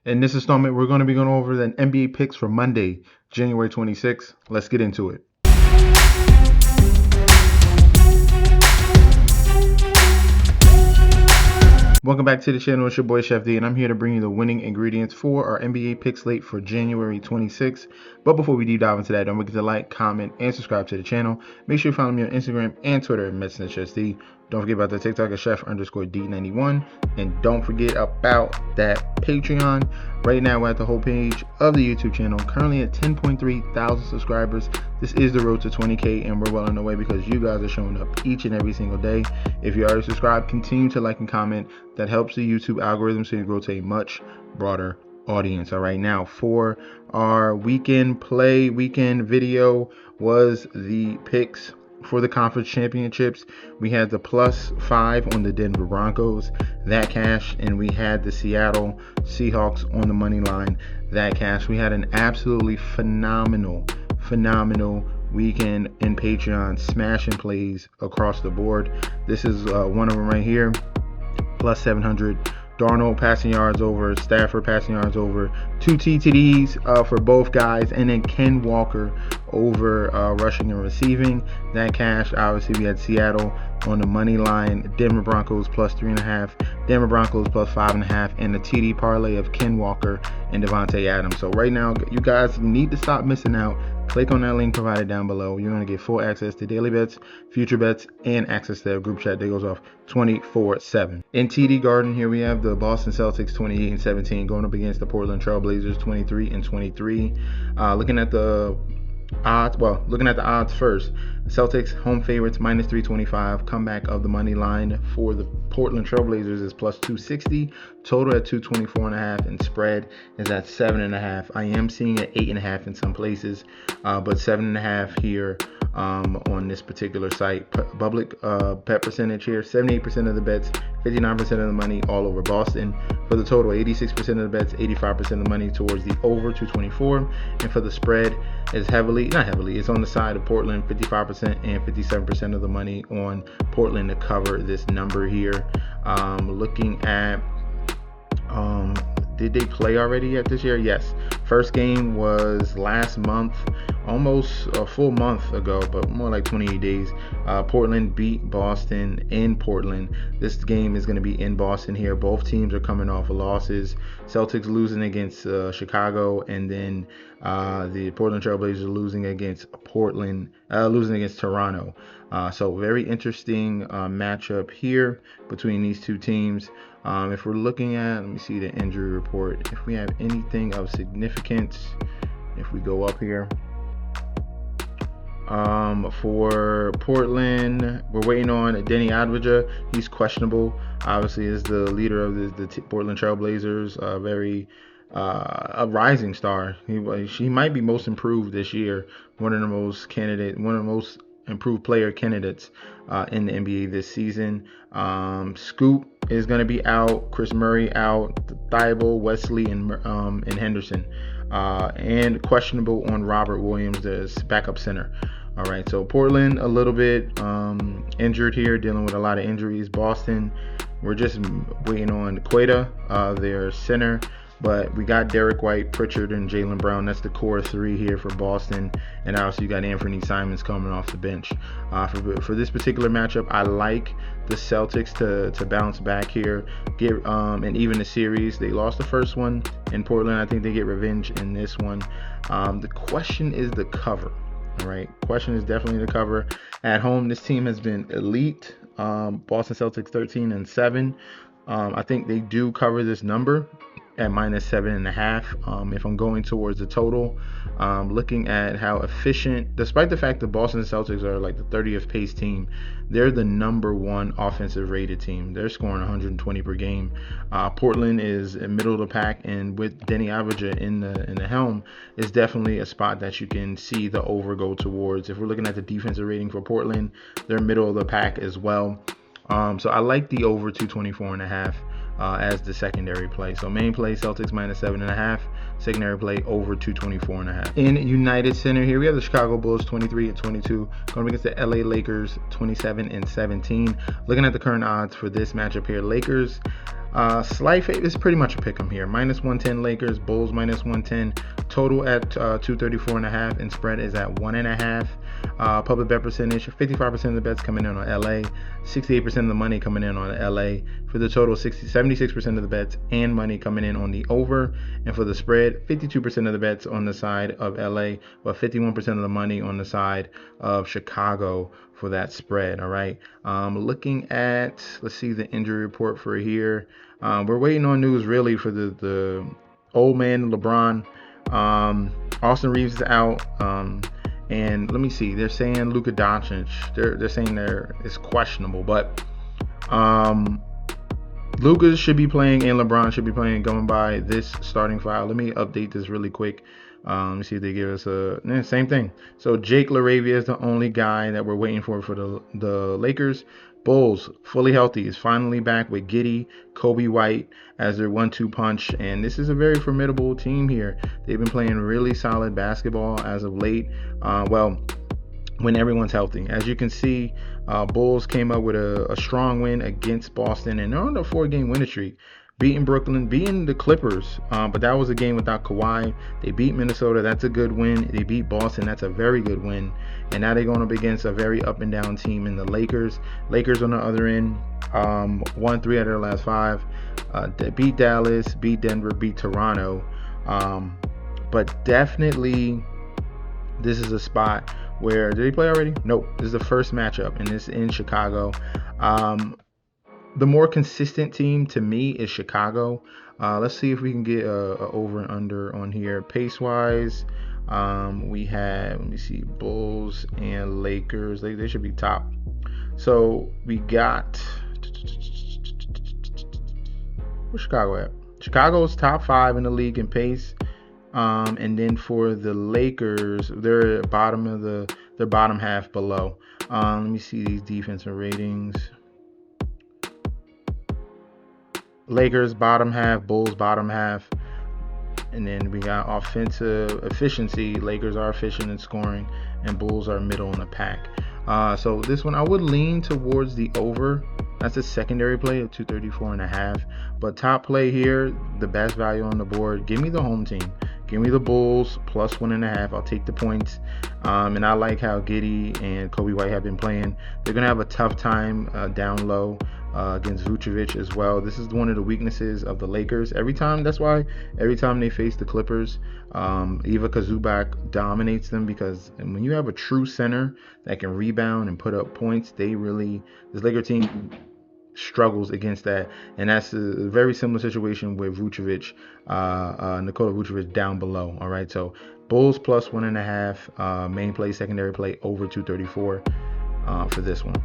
In this installment, we're going to be going over the NBA picks for Monday, January 26th. Let's get into it. Welcome back to the channel. It's your boy Chef D, and I'm here to bring you the winning ingredients for our NBA pick slate for January 26th. But before we deep dive into that, don't forget to like, comment, and subscribe to the channel. Make sure you follow me on Instagram and Twitter at MedicineChefD. Don't forget about the TikTok at Chef_D91. And don't forget about that Patreon. Right now, we're at the whole page of the YouTube channel, currently at 10.3 thousand subscribers. This is the road to 20K, and we're well on the way because you guys are showing up each and every single day. If you already subscribed, continue to like and comment. That helps the YouTube algorithm so you grow to a much broader audience. All right, now for our weekend video was the picks for the conference championships. We had the +5 on the Denver Broncos, that cash, and we had the Seattle Seahawks on the money line, that cash. We had an absolutely phenomenal weekend in Patreon, smashing plays across the board. This is one of them right here, +700. Darnold passing yards over, Stafford passing yards over, 2 TTDs for both guys, and then Ken Walker over rushing and receiving. That cash. Obviously, we had Seattle on the money line, Denver Broncos +3.5, Denver Broncos +5.5, and the TD parlay of Ken Walker and Devontae Adams. So right now, you guys need to stop missing out. Click on that link provided down below. You're going to get full access to daily bets, future bets, and access to a group chat that goes off 24/7. In TD Garden, here we have the Boston Celtics 28-17 going up against the Portland Trail Blazers 23-23. Looking at the odds first. Celtics home favorites -325. Comeback of the money line for the Portland Trailblazers is +260. Total at 224.5, and spread is at 7.5. I am seeing at 8.5 in some places, but 7.5 here on this particular site. Public bet percentage here: 78% of the bets, 59% of the money all over Boston. For the total, 86% of the bets, 85% of the money towards the over 224. And for the spread, is it's on the side of Portland, 55% and 57% of the money on Portland to cover this number here. Looking at did they play already yet this year? Yes. First game was last month, almost a full month ago, but more like 28 days. Portland beat Boston in Portland. This game is going to be in Boston here. Both teams are coming off of losses. Celtics losing against Chicago, and then the Portland Trailblazers losing against Toronto. So very interesting matchup here between these two teams. If we're looking at, let me see the injury report. If we have anything of significance, if we go up here, for Portland, we're waiting on Denny Adwaja. He's questionable. Obviously, is the leader of the Portland Trailblazers. A rising star. He might be most improved this year. One of the most improved player candidates in the NBA this season. Scoop is going to be out. Chris Murray out. Thibault, Wesley, and Henderson. And questionable on Robert Williams, the backup center. All right, so Portland a little bit injured here, dealing with a lot of injuries. Boston, we're just waiting on Queta, their center. But we got Derek White, Pritchard, and Jaylen Brown. That's the core three here for Boston. And obviously you got Anthony Simons coming off the bench. For this particular matchup, I like the Celtics to bounce back here, and even the series. They lost the first one in Portland. I think they get revenge in this one. The question is the cover. All right, question is definitely the cover. At home, this team has been elite. Boston Celtics 13-7. I think they do cover this number at -7.5. If I'm going towards the total, looking at how efficient, despite the fact that Boston Celtics are like the 30th pace team, they're the #1 offensive rated team. They're scoring 120 per game. Portland is in middle of the pack, and with Denny Adwaja in the helm, is definitely a spot that you can see the over go towards. If we're looking at the defensive rating for Portland, they're middle of the pack as well. So I like the over 224.5. As the secondary play. So main play, Celtics -7.5. secondary play over 224.5. In United Center here, we have the Chicago Bulls 23-22 going against the LA Lakers 27-17. Looking at the current odds for this matchup here, Lakers slight favorite is pretty much a pick 'em here. -110 Lakers, Bulls -110. Total at 234.5, and spread is at 1.5. Public bet percentage: 55% of the bets coming in on LA, 68% of the money coming in on LA. For the total, 76% of the bets and money coming in on the over, and for the spread, 52% of the bets on the side of LA, but 51% of the money on the side of Chicago for that spread. All right. Looking at, let's see the injury report for here. We're waiting on news really for the old man LeBron. Austin Reeves is out. And let me see. They're saying Luka Doncic. They're saying it's questionable, but Luka should be playing and LeBron should be playing going by this starting file. Let me update this really quick. Let me see if they give us same thing. So Jake LaRavia is the only guy that we're waiting for the Lakers. Bulls, fully healthy, is finally back with Giddey, Kobe White as their 1-2 punch. And this is a very formidable team here. They've been playing really solid basketball as of late. When everyone's healthy. As you can see, Bulls came up with a strong win against Boston, and they're on a 4-game winning streak. Beating Brooklyn, beating the Clippers, but that was a game without Kawhi. They beat Minnesota, that's a good win. They beat Boston, that's a very good win. And now they're going up against a very up and down team in the Lakers. Lakers on the other end, won 3 out of their last 5. They beat Dallas, beat Denver, beat Toronto. But definitely, this is a spot where, did he play already? Nope. This is the first matchup, and it's in Chicago. The more consistent team to me is Chicago. Let's see if we can get a over and under on here. Pace-wise, we have, let me see, Bulls and Lakers. They should be top. So we got, where's Chicago at? Chicago's top 5 in the league in pace. And then for the Lakers, they're bottom half below. Let me see these defensive ratings. Lakers bottom half, Bulls bottom half. And then we got offensive efficiency. Lakers are efficient in scoring, and Bulls are middle in the pack. So this one I would lean towards the over. That's a secondary play of 234.5. But top play here, the best value on the board. Give me the home team. Give me the Bulls plus 1.5. I'll take the points. And I like how Giddey and Kobe White have been playing. They're going to have a tough time down low against Vucevic as well. This is one of the weaknesses of the Lakers. That's why every time they face the Clippers, Ivica Zubac dominates them, because when you have a true center that can rebound and put up points, this Laker team struggles against that, and that's a very similar situation with Vucevic, Nikola Vucevic down below. All right, so Bulls plus 1.5, main play, secondary play over 234 for this one.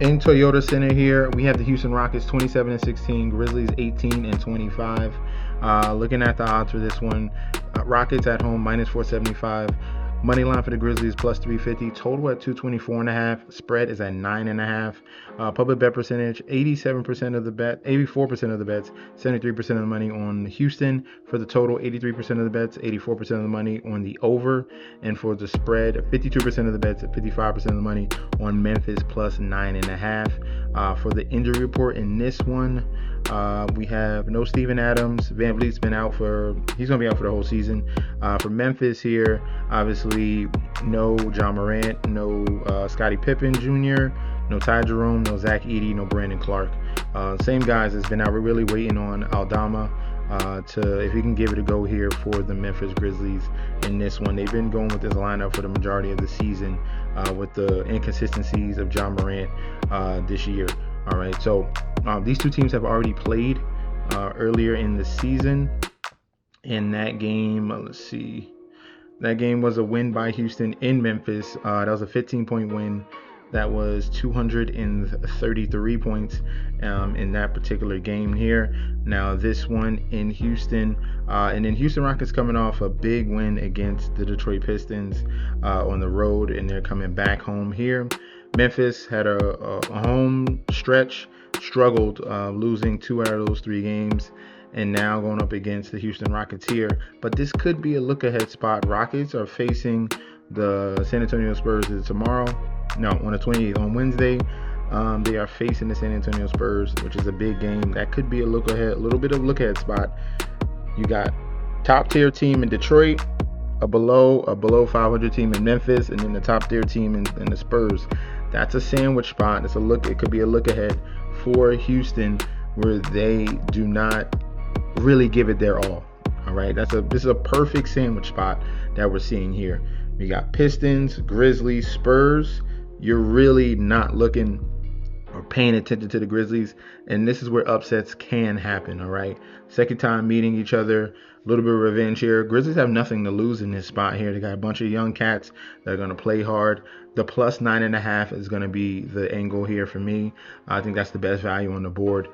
In Toyota Center here, we have the Houston Rockets 27-16, Grizzlies 18-25. Looking at the odds for this one, Rockets at home -475. Money line for the Grizzlies plus 350. Total at 224.5. Spread is at 9.5. Public bet percentage: 84% of the bets, 73% of the money on Houston. For the total, 83% of the bets, 84% of the money on the over. And for the spread, 52% of the bets, 55% of the money on Memphis plus 9.5. For the injury report in this one, we have no Steven Adams. Van Vliet's been out he's going to be out for the whole season. For Memphis here, obviously no John Morant, no Scottie Pippen Jr., no Ty Jerome, no Zach Edey, no Brandon Clark. Same guys that's been out. We're really waiting on Aldama if he can give it a go here for the Memphis Grizzlies in this one. They've been going with this lineup for the majority of the season with the inconsistencies of John Morant this year. All right, so these two teams have already played earlier in the season. In that game, let's see. That game was a win by Houston in Memphis. That was a 15-point win. That was 233 points in that particular game here. Now this one in Houston, and then Houston Rockets coming off a big win against the Detroit Pistons on the road, and they're coming back home here. Memphis had a home stretch, struggled, losing 2 out of those 3 games. and now going up against the Houston Rockets here. But this could be a look-ahead spot. Rockets are facing the San Antonio Spurs tomorrow. No, on the 28th, on Wednesday. They are facing the San Antonio Spurs, which is a big game. That could be a look ahead, a little bit of look ahead spot. You got top tier team in Detroit, a below 500 team in Memphis, and then the top tier team in the Spurs. That's a sandwich spot. It's a look. It could be a look ahead for Houston, where they do not really give it their all. All right, this is a perfect sandwich spot that we're seeing here. We got Pistons, Grizzlies, Spurs. You're really not looking or paying attention to the Grizzlies, and this is where upsets can happen. All right, second time meeting each other, a little bit of revenge here. Grizzlies have nothing to lose in this spot here. They got a bunch of young cats that are going to play hard. The plus 9.5 is going to be the angle here for me. I think that's the best value on the board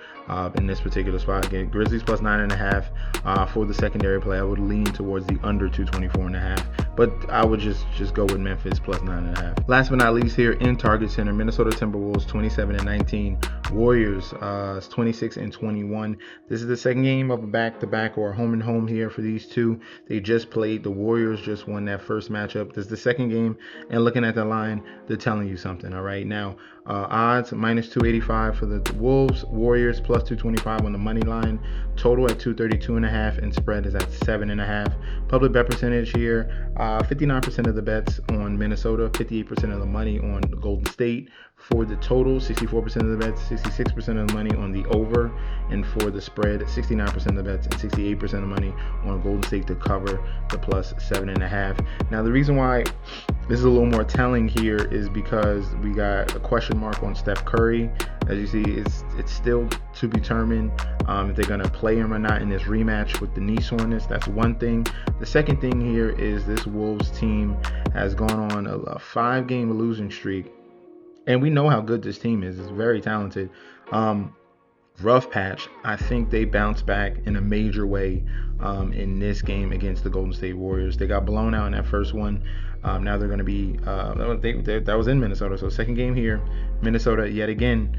in this particular spot. Again, Grizzlies plus 9.5 for the secondary play. I would lean towards the under 224.5, but I would just go with Memphis plus 9.5. Last but not least here in Target Center, Minnesota Timberwolves 27-19, Warriors 26-21. This is the second game of a back-to-back or a home-and-home here for these two. They just played. The Warriors just won that first matchup. This is the second game, and looking at the line, they're telling you something. All right, now odds minus 285 for the Wolves, Warriors plus 225 on the money line, total at 232.5, and spread is at 7.5. Public bet percentage here, 59% of the bets on Minnesota, 58% of the money on Golden State. For the total, 64% of the bets, 66% of the money on the over, and for the spread, 69% of the bets and 68% of the money on Golden State to cover the plus 7.5. Now, the reason why this is a little more telling here is because we got a question mark on Steph Curry. As you see, it's still to be determined if they're going to play him or not in this rematch with the knee soreness. That's one thing. The second thing here is this Wolves team has gone on a 5-game losing streak. And we know how good this team is. It's very talented. Rough patch. I think they bounce back in a major way in this game against the Golden State Warriors. They got blown out in that first one. Now they're going to be that was in Minnesota. So second game here, Minnesota yet again.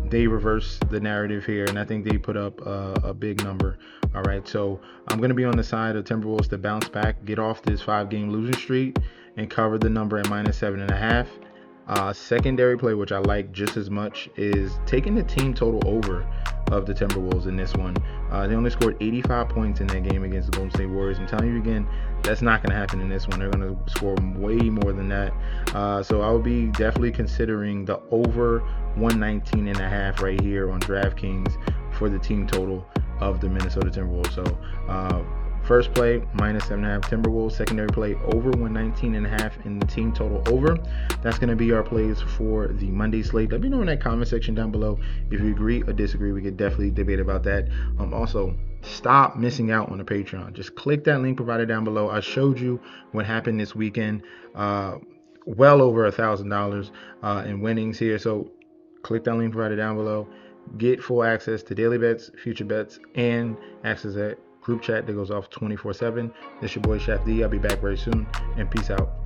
They reverse the narrative here, and I think they put up a big number. All right, so I'm going to be on the side of Timberwolves to bounce back, get off this 5-game losing streak, and cover the number at minus 7.5. Secondary play, which I like just as much, is taking the team total over of the Timberwolves in this one. They only scored 85 points in that game against the Golden State Warriors. I'm telling you again, that's not going to happen in this one. They're going to score way more than that. So I would be definitely considering the over 119.5 right here on DraftKings for the team total of the Minnesota Timberwolves. So first play, minus 7.5 Timberwolves. Secondary play, over 119.5 in the team total over. That's going to be our plays for the Monday slate. Let me know in that comment section down below if you agree or disagree. We could definitely debate about that. Also, stop missing out on the Patreon. Just click that link provided down below. I showed you what happened this weekend. Well over $1,000 in winnings here. So click that link provided down below. Get full access to daily bets, future bets, and access at group chat that goes off 24/7. This your boy Chef D. I'll be back very soon, and peace out.